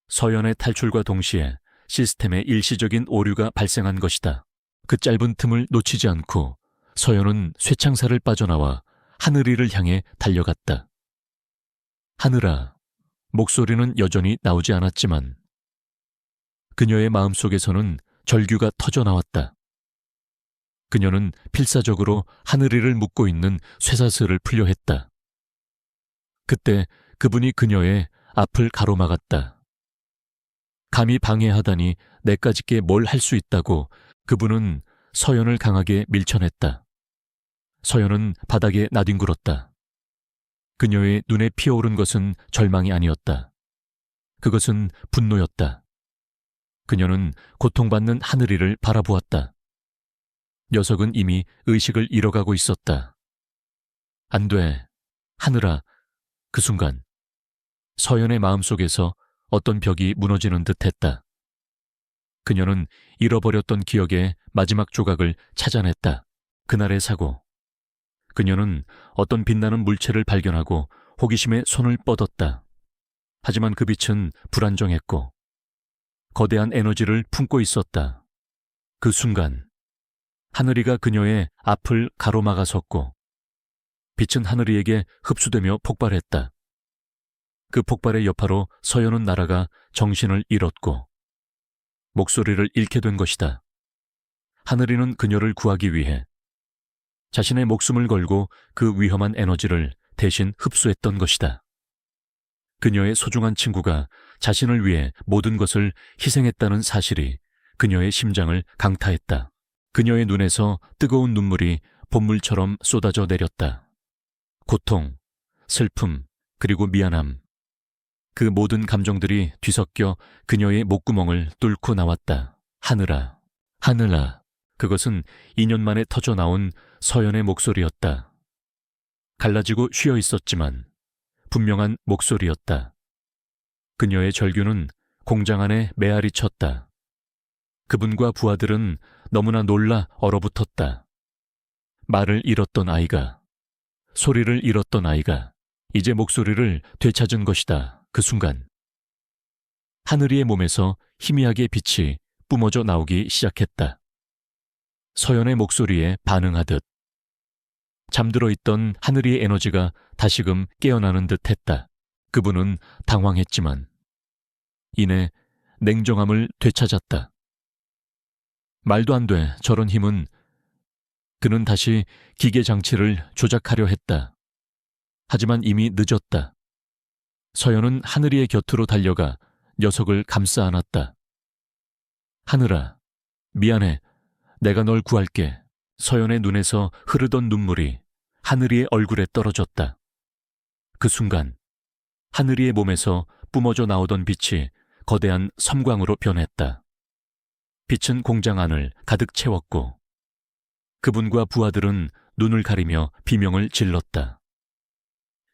서연의 탈출과 동시에 시스템에 일시적인 오류가 발생한 것이다. 그 짧은 틈을 놓치지 않고 서연은 쇠창살을 빠져나와 하늘이를 향해 달려갔다. 하늘아, 목소리는 여전히 나오지 않았지만 그녀의 마음속에서는 절규가 터져나왔다. 그녀는 필사적으로 하늘이를 묶고 있는 쇠사슬을 풀려 했다. 그때 그분이 그녀의 앞을 가로막았다. 감히 방해하다니 내까짓게 뭘 할 수 있다고 그분은 서연을 강하게 밀쳐냈다. 서연은 바닥에 나뒹굴었다. 그녀의 눈에 피어오른 것은 절망이 아니었다. 그것은 분노였다. 그녀는 고통받는 하늘이를 바라보았다. 녀석은 이미 의식을 잃어가고 있었다. 안 돼. 하늘아. 그 순간 서연의 마음속에서 어떤 벽이 무너지는 듯 했다. 그녀는 잃어버렸던 기억의 마지막 조각을 찾아냈다. 그날의 사고. 그녀는 어떤 빛나는 물체를 발견하고 호기심에 손을 뻗었다. 하지만 그 빛은 불안정했고 거대한 에너지를 품고 있었다. 그 순간 하늘이가 그녀의 앞을 가로막아섰고 빛은 하늘이에게 흡수되며 폭발했다. 그 폭발의 여파로 서연은 날아가 정신을 잃었고 목소리를 잃게 된 것이다. 하늘이는 그녀를 구하기 위해 자신의 목숨을 걸고 그 위험한 에너지를 대신 흡수했던 것이다. 그녀의 소중한 친구가 자신을 위해 모든 것을 희생했다는 사실이 그녀의 심장을 강타했다. 그녀의 눈에서 뜨거운 눈물이 봇물처럼 쏟아져 내렸다. 고통, 슬픔, 그리고 미안함. 그 모든 감정들이 뒤섞여 그녀의 목구멍을 뚫고 나왔다. 하늘아, 하늘아. 그것은 2년 만에 터져나온 서연의 목소리였다. 갈라지고 쉬어 있었지만 분명한 목소리였다. 그녀의 절규는 공장 안에 메아리 쳤다. 그분과 부하들은 너무나 놀라 얼어붙었다. 말을 잃었던 아이가, 소리를 잃었던 아이가 이제 목소리를 되찾은 것이다. 그 순간 하늘이의 몸에서 희미하게 빛이 뿜어져 나오기 시작했다. 서연의 목소리에 반응하듯 잠들어 있던 하늘이의 에너지가 다시금 깨어나는 듯 했다. 그분은 당황했지만 이내 냉정함을 되찾았다. 말도 안 돼. 저런 힘은. 그는 다시 기계 장치를 조작하려 했다. 하지만 이미 늦었다. 서연은 하늘이의 곁으로 달려가 녀석을 감싸 안았다. 하늘아, 미안해. 내가 널 구할게. 서연의 눈에서 흐르던 눈물이 하늘이의 얼굴에 떨어졌다. 그 순간 하늘이의 몸에서 뿜어져 나오던 빛이 거대한 섬광으로 변했다. 빛은 공장 안을 가득 채웠고 그분과 부하들은 눈을 가리며 비명을 질렀다.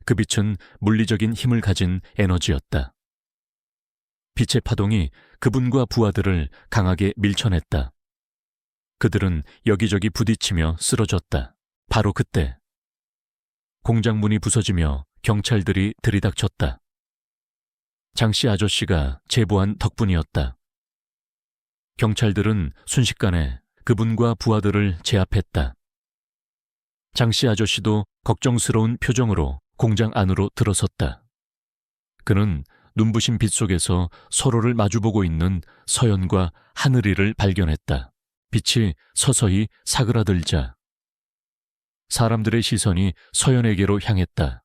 그 빛은 물리적인 힘을 가진 에너지였다. 빛의 파동이 그분과 부하들을 강하게 밀쳐냈다. 그들은 여기저기 부딪히며 쓰러졌다. 바로 그때 공장 문이 부서지며 경찰들이 들이닥쳤다. 장씨 아저씨가 제보한 덕분이었다. 경찰들은 순식간에 그분과 부하들을 제압했다. 장씨 아저씨도 걱정스러운 표정으로 공장 안으로 들어섰다. 그는 눈부신 빛 속에서 서로를 마주보고 있는 서연과 하늘이를 발견했다. 빛이 서서히 사그라들자 사람들의 시선이 서연에게로 향했다.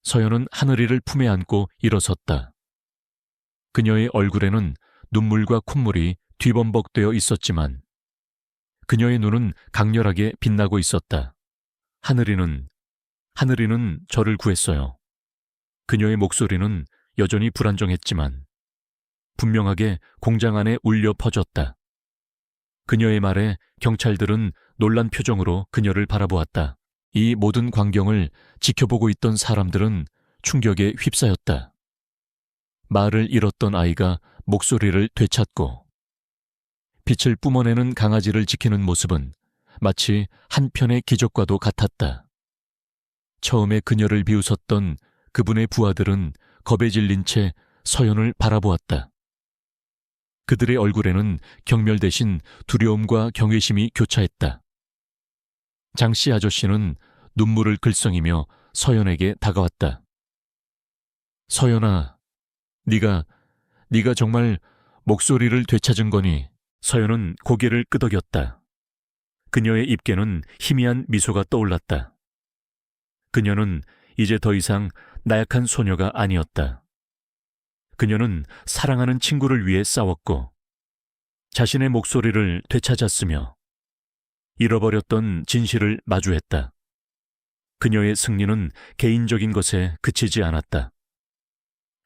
서연은 하늘이를 품에 안고 일어섰다. 그녀의 얼굴에는 눈물과 콧물이 뒤범벅되어 있었지만 그녀의 눈은 강렬하게 빛나고 있었다. 하늘이는 저를 구했어요. 그녀의 목소리는 여전히 불안정했지만 분명하게 공장 안에 울려 퍼졌다. 그녀의 말에 경찰들은 놀란 표정으로 그녀를 바라보았다. 이 모든 광경을 지켜보고 있던 사람들은 충격에 휩싸였다. 말을 잃었던 아이가 목소리를 되찾고 빛을 뿜어내는 강아지를 지키는 모습은 마치 한 편의 기적과도 같았다. 처음에 그녀를 비웃었던 그분의 부하들은 겁에 질린 채 서연을 바라보았다. 그들의 얼굴에는 경멸 대신 두려움과 경외심이 교차했다. 장씨 아저씨는 눈물을 글썽이며 서연에게 다가왔다. 서연아, 네가 정말 목소리를 되찾은 거니? 서연은 고개를 끄덕였다. 그녀의 입에는 희미한 미소가 떠올랐다. 그녀는 이제 더 이상 나약한 소녀가 아니었다. 그녀는 사랑하는 친구를 위해 싸웠고 자신의 목소리를 되찾았으며 잃어버렸던 진실을 마주했다. 그녀의 승리는 개인적인 것에 그치지 않았다.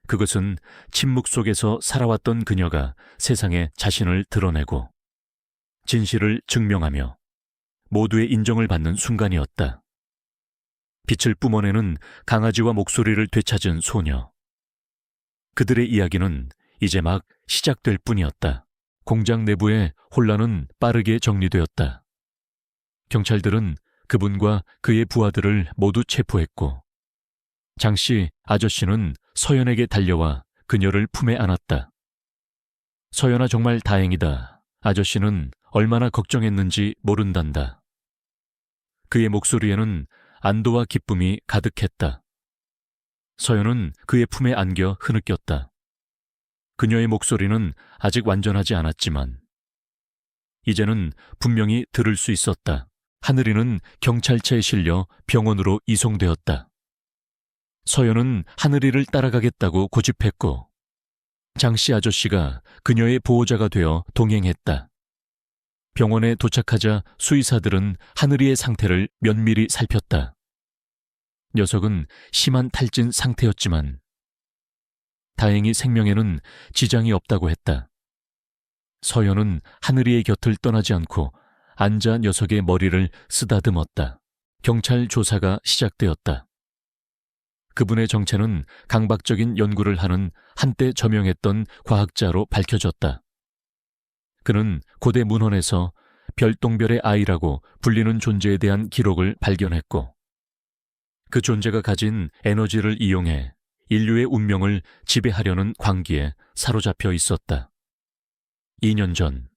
그것은 침묵 속에서 살아왔던 그녀가 세상에 자신을 드러내고 진실을 증명하며 모두의 인정을 받는 순간이었다. 빛을 뿜어내는 강아지와 목소리를 되찾은 소녀. 그들의 이야기는 이제 막 시작될 뿐이었다. 공장 내부의 혼란은 빠르게 정리되었다. 경찰들은 그분과 그의 부하들을 모두 체포했고, 장씨 아저씨는 서연에게 달려와 그녀를 품에 안았다. 서연아, 정말 다행이다. 아저씨는 얼마나 걱정했는지 모른단다. 그의 목소리에는 안도와 기쁨이 가득했다. 서연은 그의 품에 안겨 흐느꼈다. 그녀의 목소리는 아직 완전하지 않았지만 이제는 분명히 들을 수 있었다. 하늘이는 경찰차에 실려 병원으로 이송되었다. 서연은 하늘이를 따라가겠다고 고집했고, 장씨 아저씨가 그녀의 보호자가 되어 동행했다. 병원에 도착하자 수의사들은 하늘이의 상태를 면밀히 살폈다. 녀석은 심한 탈진 상태였지만 다행히 생명에는 지장이 없다고 했다. 서연은 하늘이의 곁을 떠나지 않고 앉아 녀석의 머리를 쓰다듬었다. 경찰 조사가 시작되었다. 그분의 정체는 강박적인 연구를 하는 한때 저명했던 과학자로 밝혀졌다. 그는 고대 문헌에서 별똥별의 아이라고 불리는 존재에 대한 기록을 발견했고, 그 존재가 가진 에너지를 이용해 인류의 운명을 지배하려는 광기에 사로잡혀 있었다. 2년 전,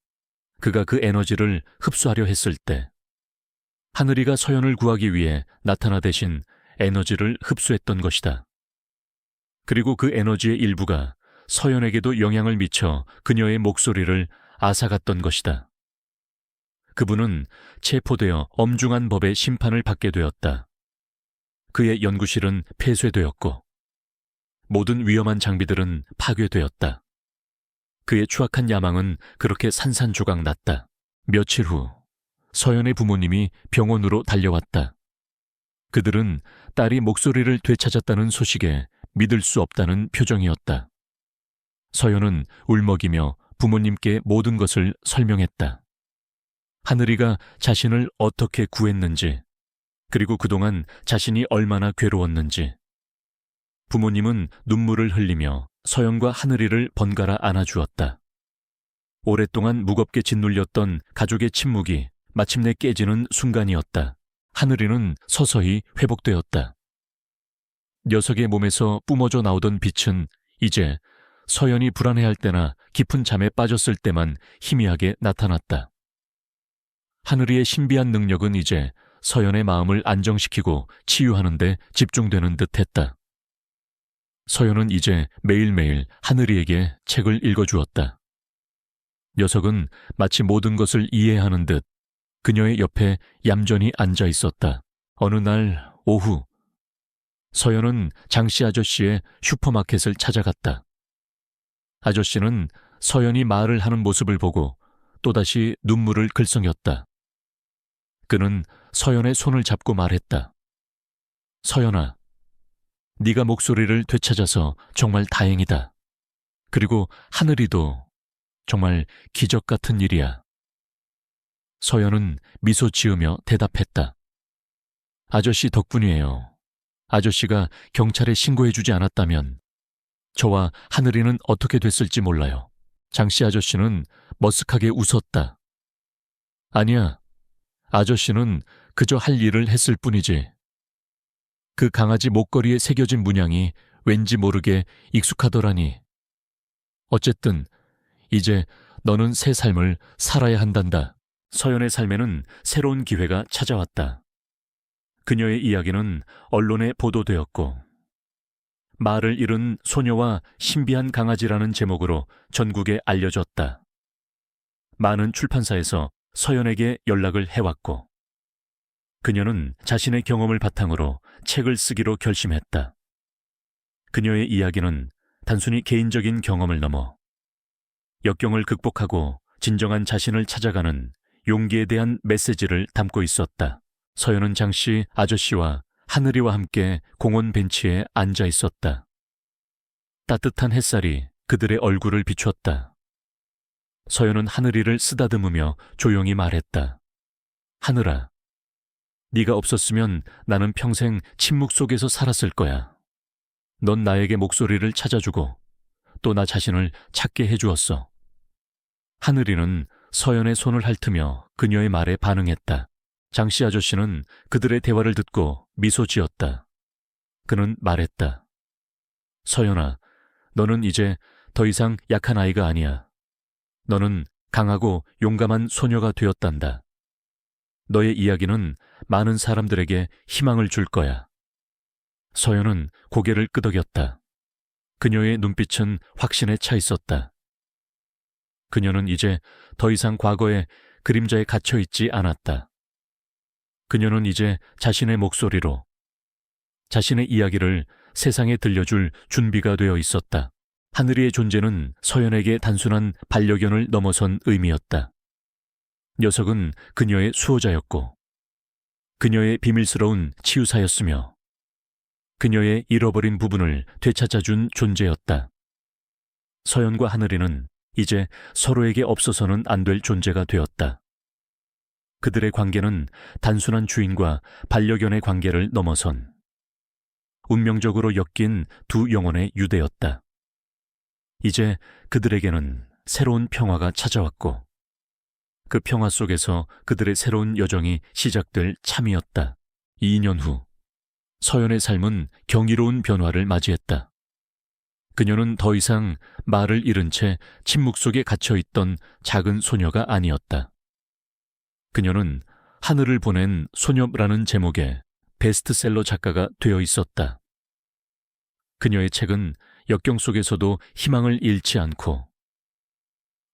그가 그 에너지를 흡수하려 했을 때 하늘이가 서연을 구하기 위해 나타나 대신 에너지를 흡수했던 것이다. 그리고 그 에너지의 일부가 서연에게도 영향을 미쳐 그녀의 목소리를 앗아갔던 것이다. 그분은 체포되어 엄중한 법의 심판을 받게 되었다. 그의 연구실은 폐쇄되었고 모든 위험한 장비들은 파괴되었다. 그의 추악한 야망은 그렇게 산산조각 났다. 며칠 후 서연의 부모님이 병원으로 달려왔다. 그들은 딸이 목소리를 되찾았다는 소식에 믿을 수 없다는 표정이었다. 서연은 울먹이며 부모님께 모든 것을 설명했다. 하늘이가 자신을 어떻게 구했는지, 그리고 그동안 자신이 얼마나 괴로웠는지. 부모님은 눈물을 흘리며 서연과 하늘이를 번갈아 안아주었다. 오랫동안 무겁게 짓눌렸던 가족의 침묵이 마침내 깨지는 순간이었다. 하늘이는 서서히 회복되었다. 녀석의 몸에서 뿜어져 나오던 빛은 이제 서연이 불안해할 때나 깊은 잠에 빠졌을 때만 희미하게 나타났다. 하늘이의 신비한 능력은 이제 서연의 마음을 안정시키고 치유하는 데 집중되는 듯했다. 서연은 이제 매일매일 하늘이에게 책을 읽어주었다. 녀석은 마치 모든 것을 이해하는 듯 그녀의 옆에 얌전히 앉아 있었다. 어느 날 오후, 서연은 장씨 아저씨의 슈퍼마켓을 찾아갔다. 아저씨는 서연이 말을 하는 모습을 보고 또다시 눈물을 글썽였다. 그는 서연의 손을 잡고 말했다. 서연아, 네가 목소리를 되찾아서 정말 다행이다. 그리고 하늘이도 정말 기적 같은 일이야. 서연은 미소 지으며 대답했다. 아저씨 덕분이에요. 아저씨가 경찰에 신고해주지 않았다면 저와 하늘이는 어떻게 됐을지 몰라요. 장씨 아저씨는 머쓱하게 웃었다. 아니야, 아저씨는 그저 할 일을 했을 뿐이지. 그 강아지 목걸이에 새겨진 문양이 왠지 모르게 익숙하더라니. 어쨌든 이제 너는 새 삶을 살아야 한단다. 서연의 삶에는 새로운 기회가 찾아왔다. 그녀의 이야기는 언론에 보도되었고, 말을 잃은 소녀와 신비한 강아지라는 제목으로 전국에 알려졌다. 많은 출판사에서 서연에게 연락을 해왔고, 그녀는 자신의 경험을 바탕으로 책을 쓰기로 결심했다. 그녀의 이야기는 단순히 개인적인 경험을 넘어 역경을 극복하고 진정한 자신을 찾아가는 용기에 대한 메시지를 담고 있었다. 서연은 장씨 아저씨와 하늘이와 함께 공원 벤치에 앉아 있었다. 따뜻한 햇살이 그들의 얼굴을 비췄다. 서연은 하늘이를 쓰다듬으며 조용히 말했다. 하늘아, 네가 없었으면 나는 평생 침묵 속에서 살았을 거야. 넌 나에게 목소리를 찾아주고 또 나 자신을 찾게 해주었어. 하늘이는 서연의 손을 핥으며 그녀의 말에 반응했다. 장씨 아저씨는 그들의 대화를 듣고 미소 지었다. 그는 말했다. 서연아, 너는 이제 더 이상 약한 아이가 아니야. 너는 강하고 용감한 소녀가 되었단다. 너의 이야기는 많은 사람들에게 희망을 줄 거야. 서연은 고개를 끄덕였다. 그녀의 눈빛은 확신에 차 있었다. 그녀는 이제 더 이상 과거의 그림자에 갇혀 있지 않았다. 그녀는 이제 자신의 목소리로 자신의 이야기를 세상에 들려줄 준비가 되어 있었다. 하늘이의 존재는 서연에게 단순한 반려견을 넘어선 의미였다. 녀석은 그녀의 수호자였고, 그녀의 비밀스러운 치유사였으며, 그녀의 잃어버린 부분을 되찾아준 존재였다. 서연과 하늘이는 이제 서로에게 없어서는 안 될 존재가 되었다. 그들의 관계는 단순한 주인과 반려견의 관계를 넘어선 운명적으로 엮인 두 영혼의 유대였다. 이제 그들에게는 새로운 평화가 찾아왔고 그 평화 속에서 그들의 새로운 여정이 시작될 참이었다. 2년 후 서연의 삶은 경이로운 변화를 맞이했다. 그녀는 더 이상 말을 잃은 채 침묵 속에 갇혀있던 작은 소녀가 아니었다. 그녀는 하늘을 보낸 소녀라는 제목의 베스트셀러 작가가 되어 있었다. 그녀의 책은 역경 속에서도 희망을 잃지 않고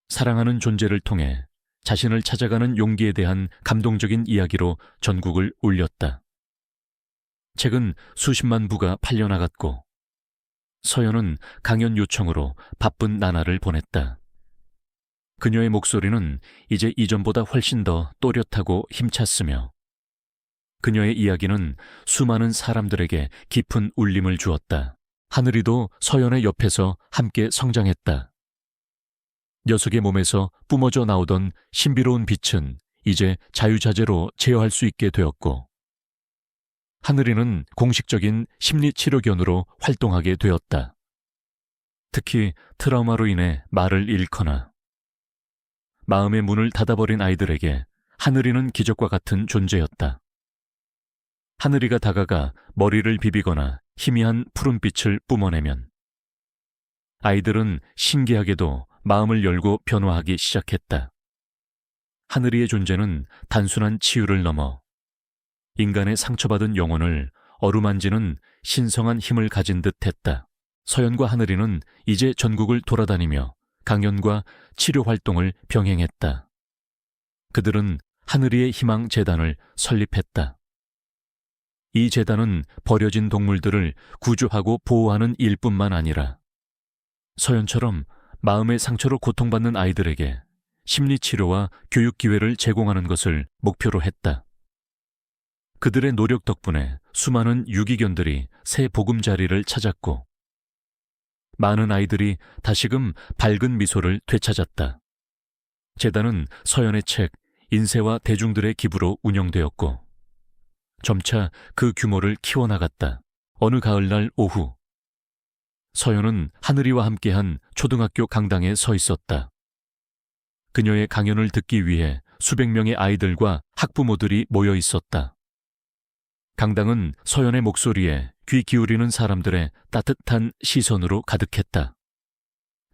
사랑하는 존재를 통해 자신을 찾아가는 용기에 대한 감동적인 이야기로 전국을 울렸다. 책은 수십만 부가 팔려나갔고 서연은 강연 요청으로 바쁜 나날을 보냈다. 그녀의 목소리는 이제 이전보다 훨씬 더 또렷하고 힘찼으며 그녀의 이야기는 수많은 사람들에게 깊은 울림을 주었다. 하늘이도 서연의 옆에서 함께 성장했다. 녀석의 몸에서 뿜어져 나오던 신비로운 빛은 이제 자유자재로 제어할 수 있게 되었고 하늘이는 공식적인 심리치료견으로 활동하게 되었다. 특히 트라우마로 인해 말을 잃거나 마음의 문을 닫아버린 아이들에게 하늘이는 기적과 같은 존재였다. 하늘이가 다가가 머리를 비비거나 희미한 푸른빛을 뿜어내면 아이들은 신기하게도 마음을 열고 변화하기 시작했다. 하늘이의 존재는 단순한 치유를 넘어 인간의 상처받은 영혼을 어루만지는 신성한 힘을 가진 듯 했다. 서연과 하늘이는 이제 전국을 돌아다니며 강연과 치료 활동을 병행했다. 그들은 하늘이의 희망 재단을 설립했다. 이 재단은 버려진 동물들을 구조하고 보호하는 일뿐만 아니라 서연처럼 마음의 상처로 고통받는 아이들에게 심리치료와 교육 기회를 제공하는 것을 목표로 했다. 그들의 노력 덕분에 수많은 유기견들이 새 보금자리를 찾았고 많은 아이들이 다시금 밝은 미소를 되찾았다. 재단은 서연의 책, 인쇄와 대중들의 기부로 운영되었고 점차 그 규모를 키워나갔다. 어느 가을날 오후 서연은 하늘이와 함께한 초등학교 강당에 서 있었다. 그녀의 강연을 듣기 위해 수백 명의 아이들과 학부모들이 모여 있었다. 강당은 서연의 목소리에 귀 기울이는 사람들의 따뜻한 시선으로 가득했다.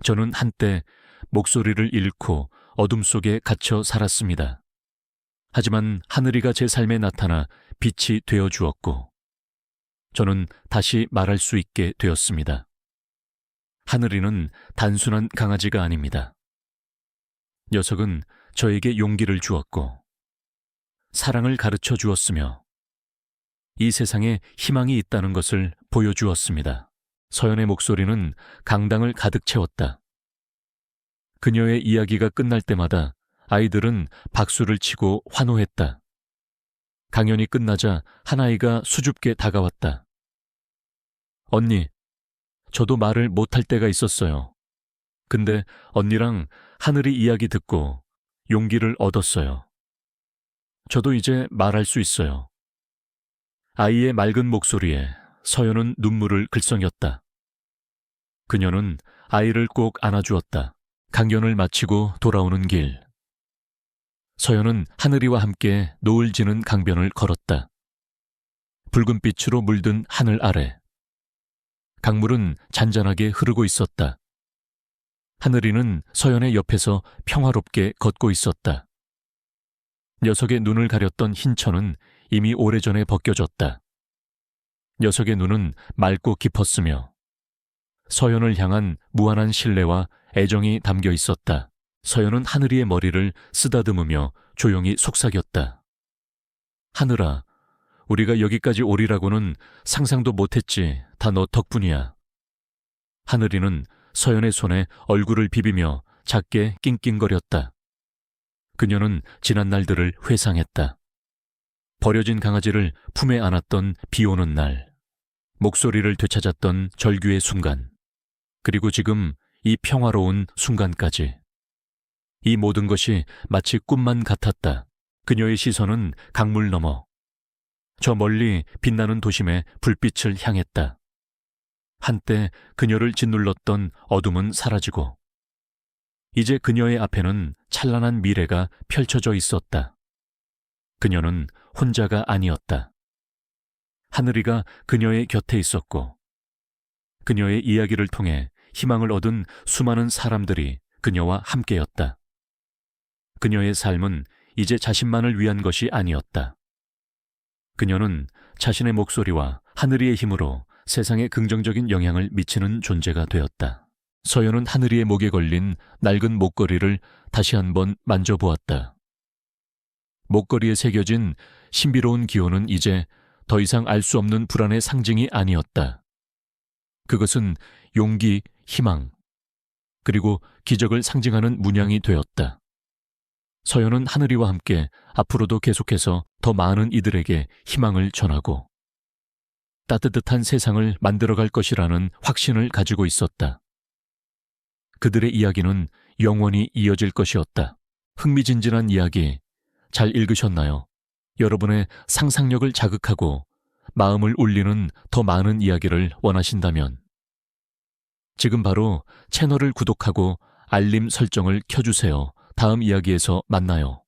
저는 한때 목소리를 잃고 어둠 속에 갇혀 살았습니다. 하지만 하늘이가 제 삶에 나타나 빛이 되어 주었고 저는 다시 말할 수 있게 되었습니다. 하늘이는 단순한 강아지가 아닙니다. 녀석은 저에게 용기를 주었고 사랑을 가르쳐 주었으며 이 세상에 희망이 있다는 것을 보여주었습니다. 서연의 목소리는 강당을 가득 채웠다. 그녀의 이야기가 끝날 때마다 아이들은 박수를 치고 환호했다. 강연이 끝나자 한 아이가 수줍게 다가왔다. 언니, 저도 말을 못할 때가 있었어요. 근데 언니랑 하늘이 이야기 듣고 용기를 얻었어요. 저도 이제 말할 수 있어요. 아이의 맑은 목소리에 서연은 눈물을 글썽였다. 그녀는 아이를 꼭 안아주었다. 강연을 마치고 돌아오는 길. 서연은 하늘이와 함께 노을 지는 강변을 걸었다. 붉은 빛으로 물든 하늘 아래. 강물은 잔잔하게 흐르고 있었다. 하늘이는 서연의 옆에서 평화롭게 걷고 있었다. 녀석의 눈을 가렸던 흰 천은 이미 오래전에 벗겨졌다. 녀석의 눈은 맑고 깊었으며 서연을 향한 무한한 신뢰와 애정이 담겨 있었다. 서연은 하늘이의 머리를 쓰다듬으며 조용히 속삭였다. 하늘아, 우리가 여기까지 오리라고는 상상도 못했지. 다 너 덕분이야. 하늘이는 서연의 손에 얼굴을 비비며 작게 낑낑거렸다. 그녀는 지난 날들을 회상했다. 버려진 강아지를 품에 안았던 비 오는 날, 목소리를 되찾았던 절규의 순간, 그리고 지금 이 평화로운 순간까지. 이 모든 것이 마치 꿈만 같았다. 그녀의 시선은 강물 너머, 저 멀리 빛나는 도심의 불빛을 향했다. 한때 그녀를 짓눌렀던 어둠은 사라지고 이제 그녀의 앞에는 찬란한 미래가 펼쳐져 있었다. 그녀는 혼자가 아니었다. 하늘이가 그녀의 곁에 있었고 그녀의 이야기를 통해 희망을 얻은 수많은 사람들이 그녀와 함께였다. 그녀의 삶은 이제 자신만을 위한 것이 아니었다. 그녀는 자신의 목소리와 하늘이의 힘으로 세상에 긍정적인 영향을 미치는 존재가 되었다. 서연은 하늘이의 목에 걸린 낡은 목걸이를 다시 한번 만져보았다. 목걸이에 새겨진 신비로운 기호는 이제 더 이상 알 수 없는 불안의 상징이 아니었다. 그것은 용기, 희망, 그리고 기적을 상징하는 문양이 되었다. 서연은 하늘이와 함께 앞으로도 계속해서 더 많은 이들에게 희망을 전하고 따뜻한 세상을 만들어갈 것이라는 확신을 가지고 있었다. 그들의 이야기는 영원히 이어질 것이었다. 흥미진진한 이야기 잘 읽으셨나요? 여러분의 상상력을 자극하고 마음을 울리는 더 많은 이야기를 원하신다면 지금 바로 채널을 구독하고 알림 설정을 켜주세요. 다음 이야기에서 만나요.